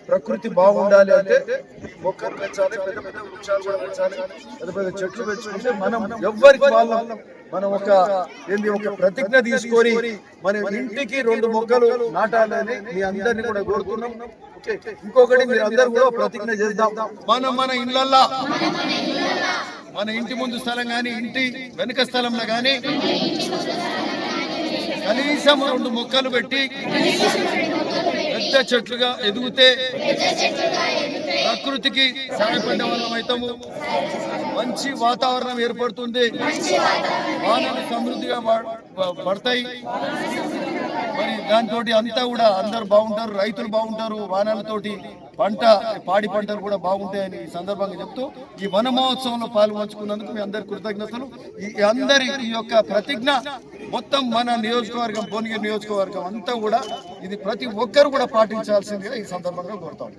ప్రకృతి బాగుండాలి అంటే మొక్కలు పెంచాలి, పెద్ద పెద్ద వృక్షాలు కూడా పెంచాలి, పెద్ద పెద్ద చెట్లు పెంచుకుంటే మనం ఎవ్వరికి వాళ్ళం మనం ఒక ప్రతిజ్ఞ తీసుకొని మన ఇంటికి 2 మొక్కలు నాటాలని మీ అందరినీ కూడా కోరుతున్నాం. ఇంకొకటి మీరు అందరూ కూడా ప్రతిజ్ఞ చేద్దాం. మన ఇళ్ళల్లో మన ఇంటి ముందు స్థలం కానీ ఇంటి వెనుక స్థలంలో కానీ కనీసం 2 మొక్కలు పెట్టి పెద్ద చెట్లుగా ఎదిగితే ప్రకృతికి సహాయపడే వాళ్ళం అవుతాము. మంచి వాతావరణం ఏర్పడుతుంది, వానలు సమృద్ధిగా పడతాయి. మరి దాంతో అంతా కూడా అందరు బాగుంటారు, రైతులు బాగుంటారు, వానలతోటి పాడి పంటలు కూడా బాగుంటాయని ఈ సందర్భంగా చెప్తూ ఈ వన మహోత్సవంలో పాల్గొంచుకున్నందుకు మీ అందరి కృతజ్ఞతలు. ఈ యొక్క ప్రతిజ్ఞ మొత్తం మన నియోజకవర్గం, భువనగిరి నియోజకవర్గం అంతా కూడా ఇది ప్రతి ఒక్కరు కూడా పాటించాల్సిందిగా ఈ సందర్భంగా కోరుతాం.